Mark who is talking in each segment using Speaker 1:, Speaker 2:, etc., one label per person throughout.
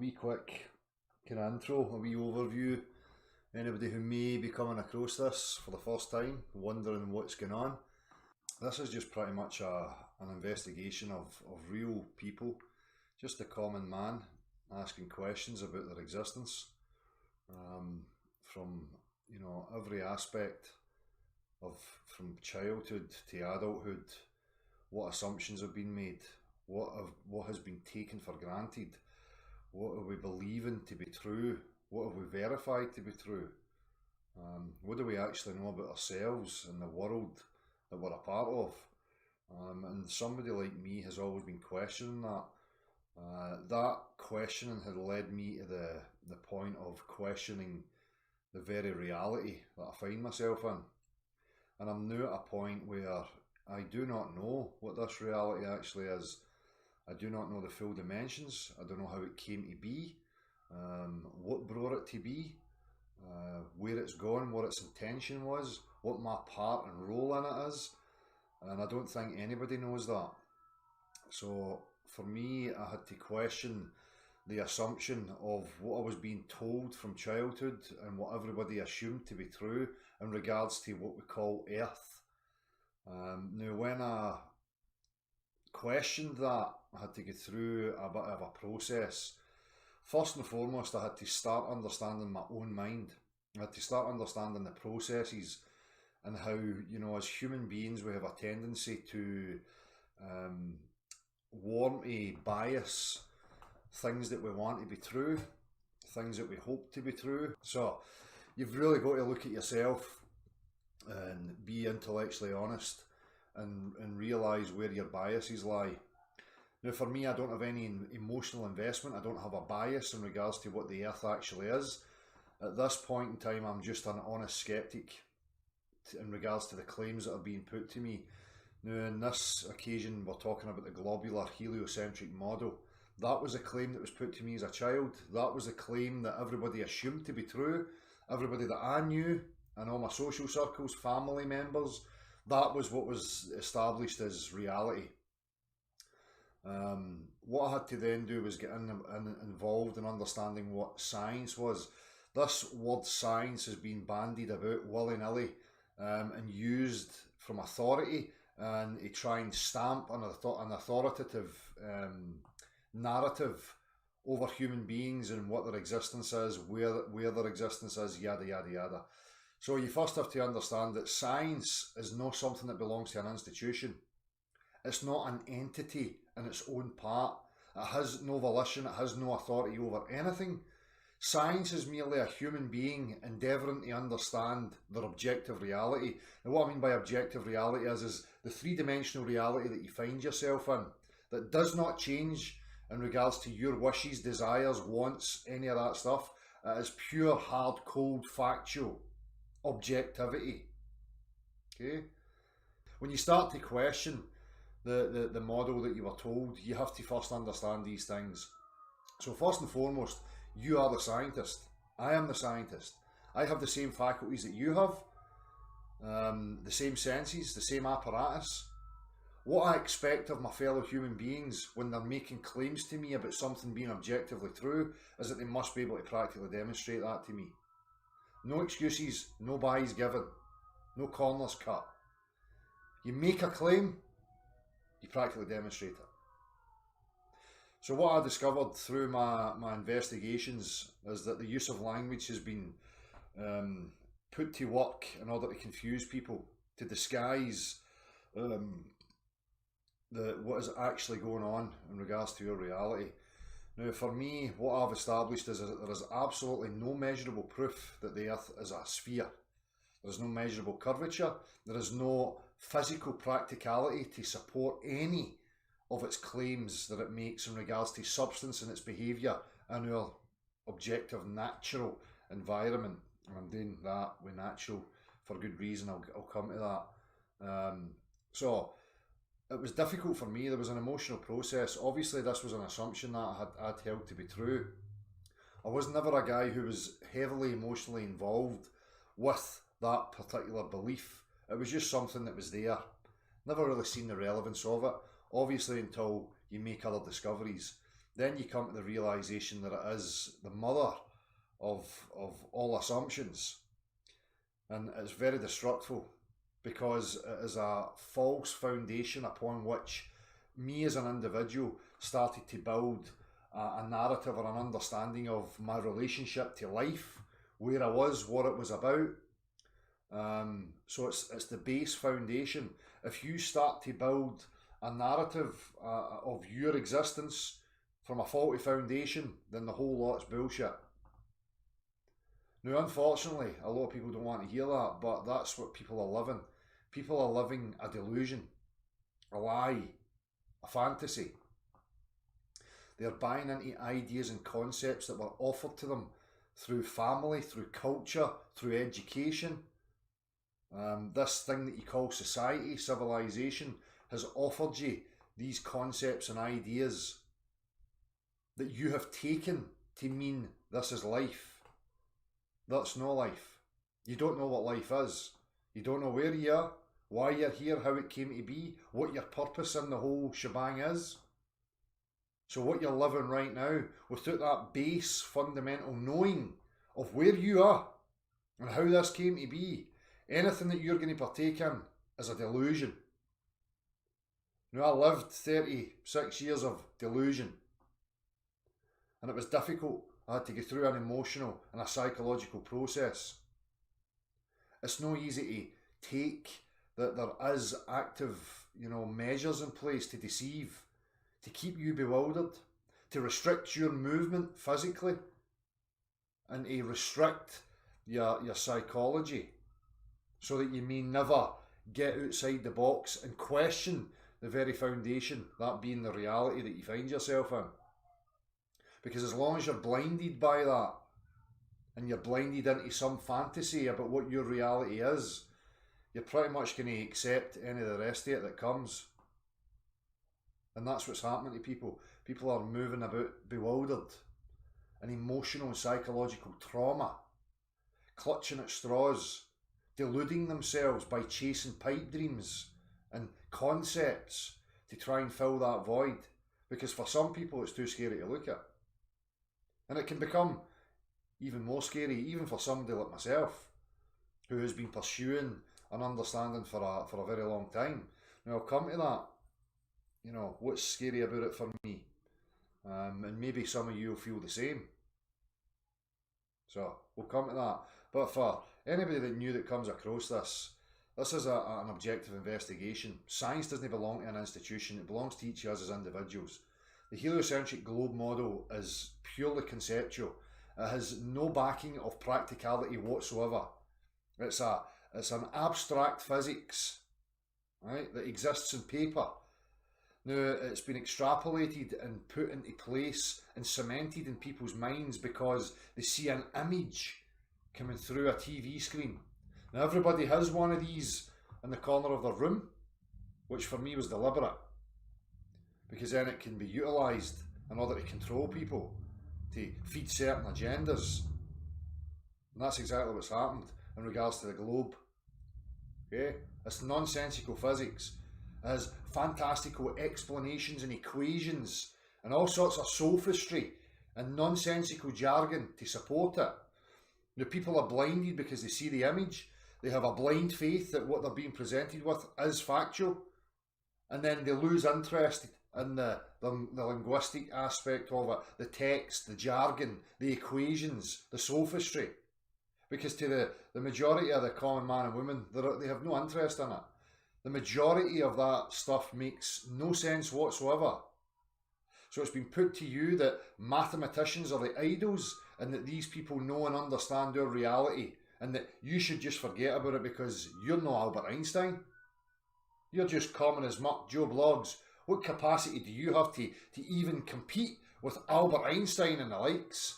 Speaker 1: wee quick kind of intro, a wee overview. Anybody who may be coming across this for the first time, wondering what's going on. This is just pretty much an investigation of real people, just a common man asking questions about their existence, from every aspect of from childhood to adulthood. What assumptions have been made? What has been taken for granted? What are we believing to be true? What have we verified to be true? What do we actually know about ourselves and the world that we're a part of? And somebody like me has always been questioning that. That questioning had led me to the point of questioning the very reality that I find myself in. And I'm now at a point where I do not know what this reality actually is. I do not know the full dimensions. I don't know how it came to be, what brought it to be, where it's gone, what its intention was, what my part and role in it is. And I don't think anybody knows that. So for me, I had to question the assumption of what I was being told from childhood and what everybody assumed to be true in regards to what we call Earth. Now, when I questioned that, I had to go through a bit of a process. First and foremost, I had to start understanding my own mind. I had to start understanding the processes and how, as human beings, we have a tendency to want to bias things that we want to be true, things that we hope to be true. So you've really got to look at yourself and be intellectually honest and realise where your biases lie. Now, for me, I don't have any emotional investment. I don't have a bias in regards to what the Earth actually is. At this point in time, I'm just an honest skeptic in regards to the claims that are being put to me. Now, in this occasion, we're talking about the globular heliocentric model. That was a claim that was put to me as a child. That was a claim that everybody assumed to be true. Everybody that I knew and all my social circles, family members, that was what was established as reality. What I had to then do was get involved in understanding what science was. This word science has been bandied about willy-nilly and used from authority and to try and stamp an authoritative narrative over human beings and what their existence is, where their existence is, yada yada yada. So you first have to understand that science is not something that belongs to an institution. It's not an entity in its own part. It has no volition, it has no authority over anything. Science is merely a human being endeavouring to understand their objective reality. And what I mean by objective reality is the three-dimensional reality that you find yourself in, that does not change in regards to your wishes, desires, wants, any of that stuff. It is pure, hard, cold, factual objectivity. Okay? When you start to question the model that you were told, you have to first understand these things. So first and foremost, you are the scientist. I am the scientist. I have the same faculties that you have, the same senses, the same apparatus. What I expect of my fellow human beings when they're making claims to me about something being objectively true is that they must be able to practically demonstrate that to me. No excuses, no byes given, no corners cut. You make a claim, you practically demonstrate it. So what I discovered through my investigations is that the use of language has been put to work in order to confuse people, to disguise what is actually going on in regards to your reality. Now, for me, what I've established is that there is absolutely no measurable proof that the Earth is a sphere. There is no measurable curvature. There is no physical practicality to support any of its claims that it makes in regards to substance and its behaviour in our objective natural environment. And I'm doing that with natural for good reason. I'll come to that. So it was difficult for me. There was an emotional process. Obviously, this was an assumption that I'd held to be true. I was never a guy who was heavily emotionally involved with that particular belief. It was just something that was there. Never really seen the relevance of it. Obviously, until you make other discoveries. then you come to the realization that it is the mother of all assumptions. And it's very destructive because it is a false foundation upon which me as an individual started to build a narrative or an understanding of my relationship to life, where I was, what it was about. So it's the base foundation. If you start to build a narrative of your existence from a faulty foundation, then the whole lot's bullshit. Now, unfortunately, a lot of people don't want to hear that, but that's what people are living. People are living a delusion, a lie, a fantasy. They're buying into ideas and concepts that were offered to them through family, through culture, through education. This thing that you call society, civilization, has offered you these concepts and ideas that you have taken to mean this is life. That's no life. You don't know what life is. You don't know where you are, why you're here, how it came to be, what your purpose in the whole shebang is. So what you're living right now, without that base fundamental knowing of where you are and how this came to be, anything that you're going to partake in is a delusion. Now, I lived 36 years of delusion, and it was difficult. I had to go through an emotional and a psychological process. It's no easy to take that there is active, measures in place to deceive, to keep you bewildered, to restrict your movement physically, and to restrict your psychology, so that you may never get outside the box and question the very foundation, that being the reality that you find yourself in. Because as long as you're blinded by that, and you're blinded into some fantasy about what your reality is, you're pretty much going to accept any of the rest of it that comes. And that's what's happening to people. People are moving about bewildered, in emotional and psychological trauma, clutching at straws, deluding themselves by chasing pipe dreams and concepts to try and fill that void. Because for some people it's too scary to look at. And it can become even more scary, even for somebody like myself, who has been pursuing an understanding for a very long time. Now, I'll come to that, what's scary about it for me. And maybe some of you will feel the same. So, we'll come to that. But for anybody that new that comes across this is an objective investigation. Science doesn't belong to an institution, it belongs to each of us as individuals. The heliocentric globe model is purely conceptual. It has no backing of practicality whatsoever. It's an abstract physics, right, that exists in paper. Now, it's been extrapolated and put into place and cemented in people's minds because they see an image coming through a TV screen. Now, everybody has one of these in the corner of their room, which for me was deliberate, because then it can be utilised in order to control people, to feed certain agendas. And that's exactly what's happened in regards to the globe. Okay? It's nonsensical physics. It has fantastical explanations and equations and all sorts of sophistry and nonsensical jargon to support it. The people are blinded because they see the image. They have a blind faith that what they're being presented with is factual. And then they lose interest in the linguistic aspect of it, the text, the jargon, the equations, the sophistry. Because to the majority of the common man and woman, they have no interest in it. The majority of that stuff makes no sense whatsoever. So it's been put to you that mathematicians are the idols and that these people know and understand our reality and that you should just forget about it because you're no Albert Einstein. You're just common as muck Joe Bloggs. What capacity do you have to even compete with Albert Einstein and the likes?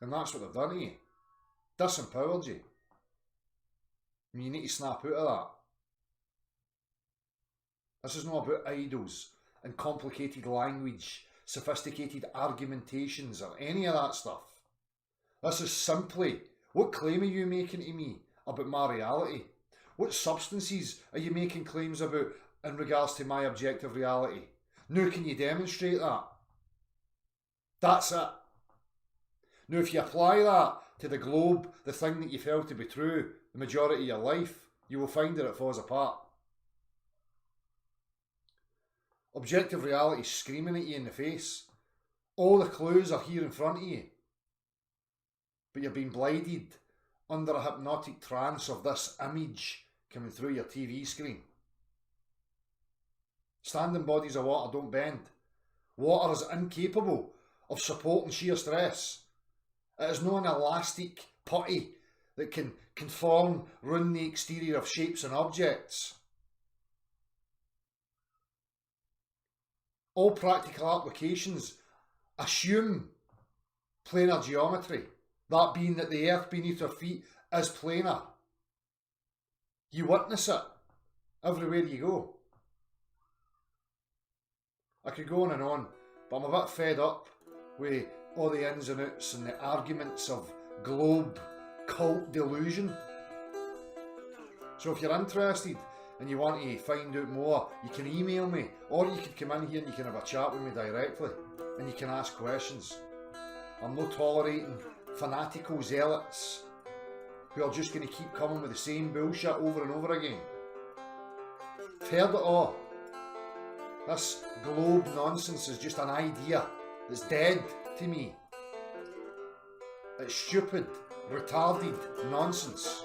Speaker 1: And that's what they've done to you. Disempowered you. I mean, you need to snap out of that. This is not about idols and complicated language, sophisticated argumentations or any of that stuff. This is simply, what claim are you making to me about my reality? What substances are you making claims about in regards to my objective reality? Now can you demonstrate that? That's it. Now if you apply that to the globe, the thing that you felt to be true the majority of your life, you will find that it falls apart. Objective reality is screaming at you in the face. All the clues are here in front of you. But you're being blinded under a hypnotic trance of this image coming through your TV screen. Standing bodies of water don't bend. Water is incapable of supporting sheer stress. It is not an elastic putty that can conform round the exterior of shapes and objects. All practical applications assume planar geometry, that being that the earth beneath our feet is planar. You witness it everywhere you go. I could go on, but I'm a bit fed up with all the ins and outs and the arguments of globe cult delusion. So if you're interested and you want to find out more, you can email me, or you can come in here and you can have a chat with me directly and you can ask questions. I'm not tolerating fanatical zealots who are just going to keep coming with the same bullshit over and over again. I've heard it all. This globe nonsense is just an idea that's dead to me. It's stupid, retarded nonsense.